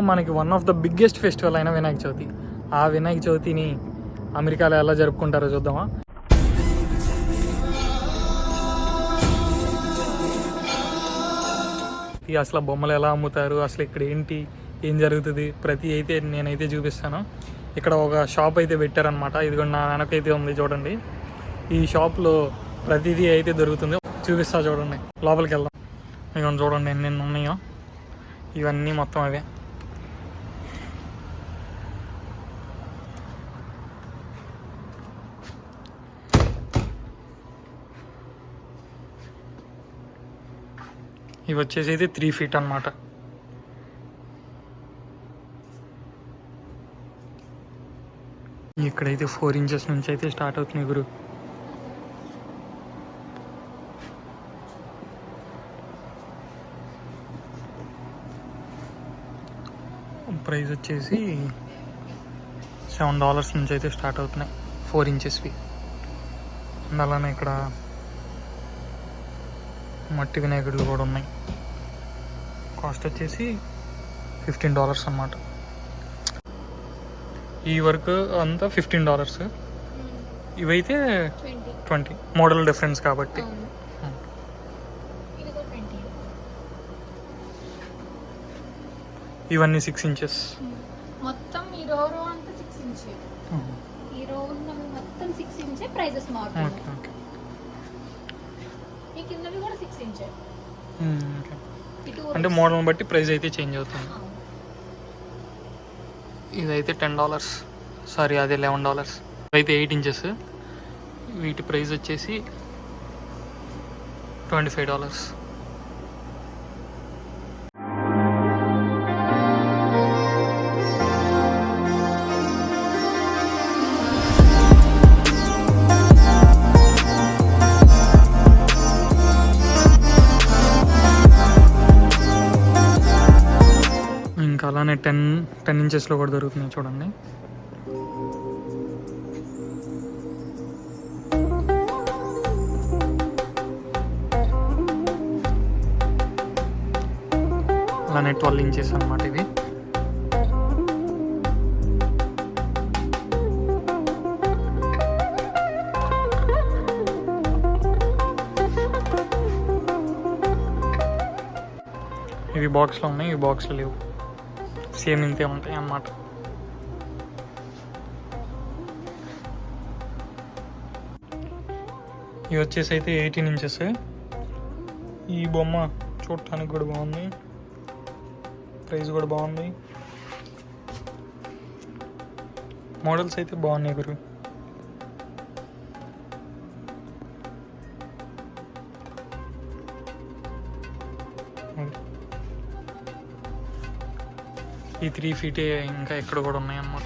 మనకి one of the biggest festival అయిన వినాయక చవితి. ఆ వినాయక చవితిని అమెరికాలో ఎలా జరుపుకుంటారో చూద్దామా. అసలు బొమ్మలు ఎలా అమ్ముతారు, అసలు ఇక్కడ ఏంటి, ఏం జరుగుతుంది, అయితే నేనైతే చూపిస్తాను. ఇక్కడ ఒక షాప్ అయితే పెట్టారనమాట. ఇదిగో నా వెనకైతే ఉంది చూడండి. ఈ షాప్లో ప్రతిదీ అయితే దొరుకుతుంది. చూపిస్తా చూడండి, లోపలికి వెళ్దాం. ఇక చూడండి ఎన్ని ఉన్నాయో. ఇవన్నీ మొత్తం అవే. ఇవి వచ్చేసి అయితే 3 feet అనమాట. ఇక్కడైతే 4 inches నుంచి అయితే స్టార్ట్ అవుతున్నాయి గురు. ప్రైస్ వచ్చేసి $7 నుంచి అయితే స్టార్ట్ అవుతున్నాయి 4 inchesవి. అలానే ఇక్కడ మట్టి వినాయకుడులు కూడా ఉన్నాయి. కాస్ట్ వచ్చేసి $15 అన్నమాట. ఈ వర్క్ అంతా $15. ఇవైతే 20. మోడల్ డిఫరెన్స్ కాబట్టి. ఇవన్నీ 6 inches. మొత్తం ఈ రో అంతా 6 inches. ఈ రో ఉన్నవి మొత్తం 6 inches. ప్రైజెస్ మారుతాయి. Okay okay. ఈ కిందవి కూడా 6 inches. అంటే మోడల్ని బట్టి ప్రైస్ అయితే చేంజ్ అవుతుంది. ఇదైతే $10. సారీ, అదే $11. అయితే 8 inches. వీటి ప్రైస్ వచ్చేసి $25. ఇంకా అలానే 10 inchesలో కూడా దొరుకుతున్నాయి చూడండి. అలానే 12 inches అన్నమాట ఇవి. ఇవి బాక్స్లో ఉన్నాయి, ఇవి బాక్స్లో లేవు. సేమ్ ఇంతే ఉంటాయి అన్నమాట. ఇవి వచ్చేసి అయితే 18 inches. ఈ బొమ్మ చూడటానికి కూడా బాగుంది, ప్రైస్ కూడా బాగుంది. మోడల్స్ అయితే బాగున్నాయి గురు. ఈ 3 feet ఇంకా ఎక్కడ కూడా ఉన్నాయి అన్నమాట.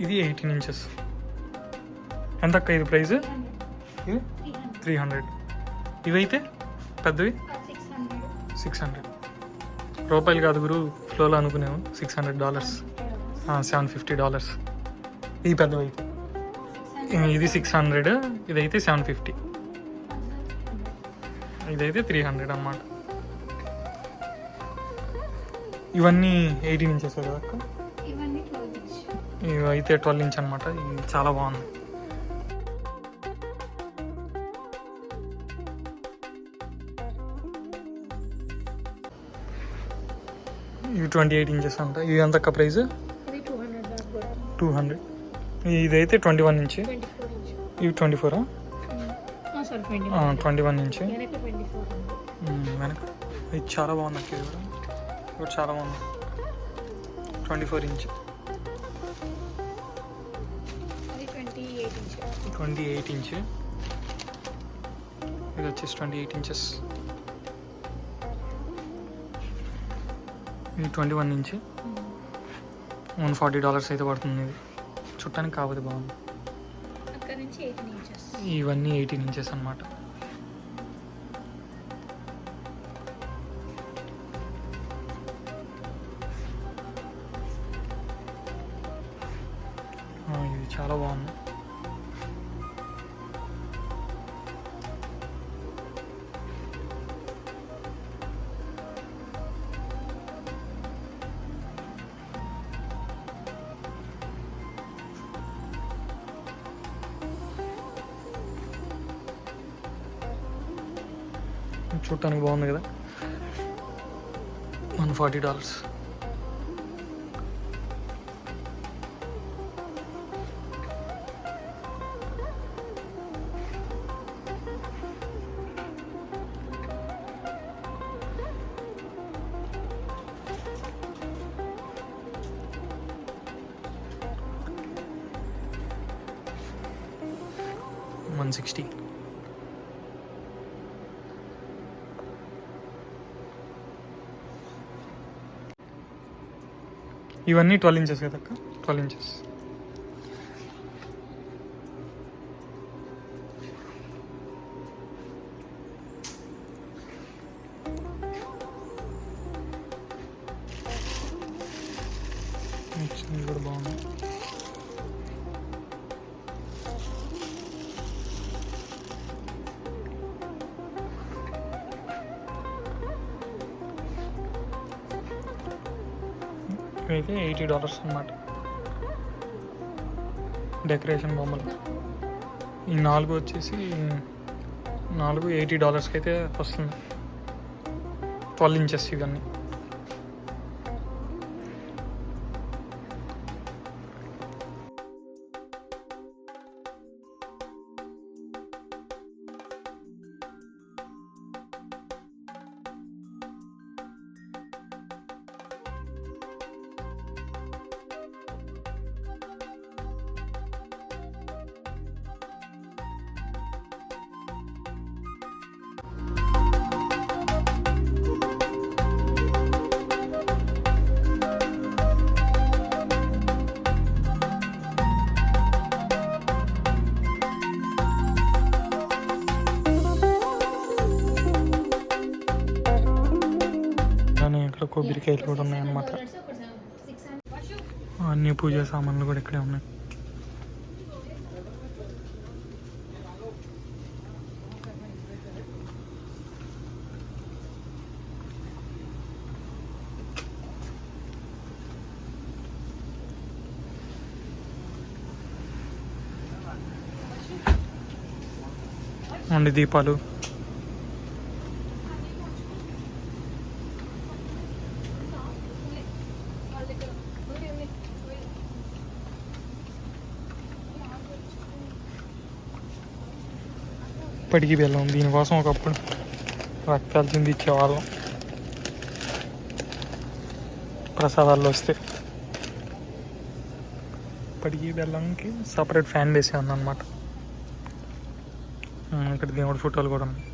ఇది 18 inches. ఎంత అక్క ఇది ప్రైస్? ఇది 300. ఇవైతే పెద్దవి 600 రూపాయలు కాదు గురు, ఫ్లోలో అనుకునేవు. $600. $750. ఇది పెద్దవి అయితే. ఇది 600, ఇదైతే 750, ఇదైతే 300 అన్నమాట. ఇవన్నీ 18 inches కదా అక్క? ఇవి అయితే 12 inch అనమాట. ఇది చాలా బాగుంది. ఇవి 28 inches అంట. ఇవి ఎంత అక్క ప్రైస్? 200. ఇదైతే 21 inch. ఇవి 24. 21 inch. వెనక ఇది చాలా బాగుంది అక్క. ఇది కూడా చాలా బాగుంది. 24 inch. 28 inch. ఇది వచ్చేసి 28 inches. ఇది 21 inch. $140 అయితే పడుతుంది. ఇది చుట్టానికి కాకపోతే బాగుంది. ఇవన్నీ 18 inches అన్నమాట. ఇది చాలా బాగుంది. చూడటానికి బాగుంది కదా, $140. $160. ఇవన్నీ 12 ఇంచెస్ కదా అక్క, 12 ఇంచెస్. ఇది కూడా బాగుంది. అయితే $80 అన్నమాట డెకరేషన్ బొమ్మలు. ఈ 4 వచ్చేసి $80 అయితే వస్తుంది. 12 ఇంచెస్ ఇవన్నీ. ఇక్కడ కొబ్బరికాయలు కూడా ఉన్నాయన్నమాట. అన్ని పూజ సామాన్లు కూడా ఇక్కడే ఉన్నాయి. అన్ని దీపాలు. ఇప్పటికీ బెల్లం, దీనికోసం ఒకప్పుడు రక్తాలు చింది ఇచ్చేవాళ్ళం ప్రసాదాల్లో వస్తే. ఇప్పటికీ బెల్లంకి సపరేట్ ఫ్యాన్ వేసే ఉందన్నమాట. ఇక్కడ దేవుడి ఫోటోలు కూడా ఉన్నాయి.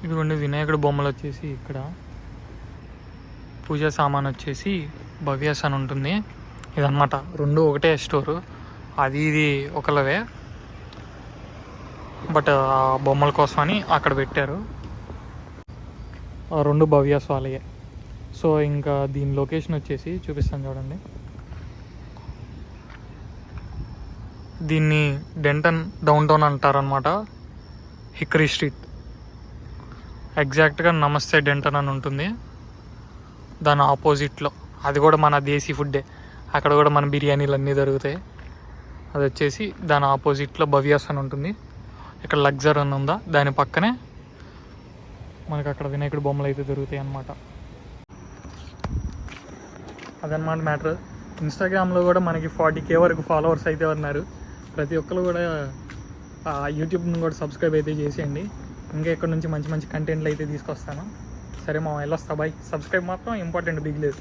ఇదిగోండి వినాయకుడు బొమ్మలు వచ్చేసి ఇక్కడ. పూజా సామాన్ వచ్చేసి భవ్యాస్ అని ఉంటుంది. ఇదన్నమాట, రెండు ఒకటే స్టోరు. అది ఇది ఒకలవే, బట్ ఆ బొమ్మల కోసమని అక్కడ పెట్టారు. ఆ రెండు భవ్యాస్ వాళ్ళయే. సో ఇంకా దీని లొకేషన్ వచ్చేసి చూపిస్తాను చూడండి. దీన్ని డెంటన్ డౌన్ టౌన్ అంటారనమాట, హిక్కరీ స్ట్రీట్. ఎగ్జాక్ట్గా నమస్తే డెంటన్ అని ఉంటుంది. దాని ఆపోజిట్లో అది కూడా మన దేశీ ఫుడ్డే. అక్కడ కూడా మన బిర్యానీలు అన్నీ దొరుకుతాయి. అది వచ్చేసి దాని ఆపోజిట్లో భవ్యాస్ అని ఉంటుంది. ఇక్కడ లగ్జర్ అని ఉందా, దాని పక్కనే మనకు అక్కడ వినాయకుడి బొమ్మలు అయితే దొరుకుతాయి అన్నమాట. అదనమాట మ్యాటర్. ఇన్స్టాగ్రామ్లో కూడా మనకి 40K వరకు ఫాలోవర్స్ అయితే ఉన్నారు. ప్రతి ఒక్కరు కూడా యూట్యూబ్ని కూడా సబ్స్క్రైబ్ అయితే చేసేయండి. ఇంకా ఇక్కడ నుంచి మంచి మంచి కంటెంట్లు అయితే తీసుకొస్తాను. సరే మా వెళ్ళొస్తా, బాయ్. సబ్స్క్రైబ్ మాత్రం ఇంపార్టెంట్, బిగ్ లేదు.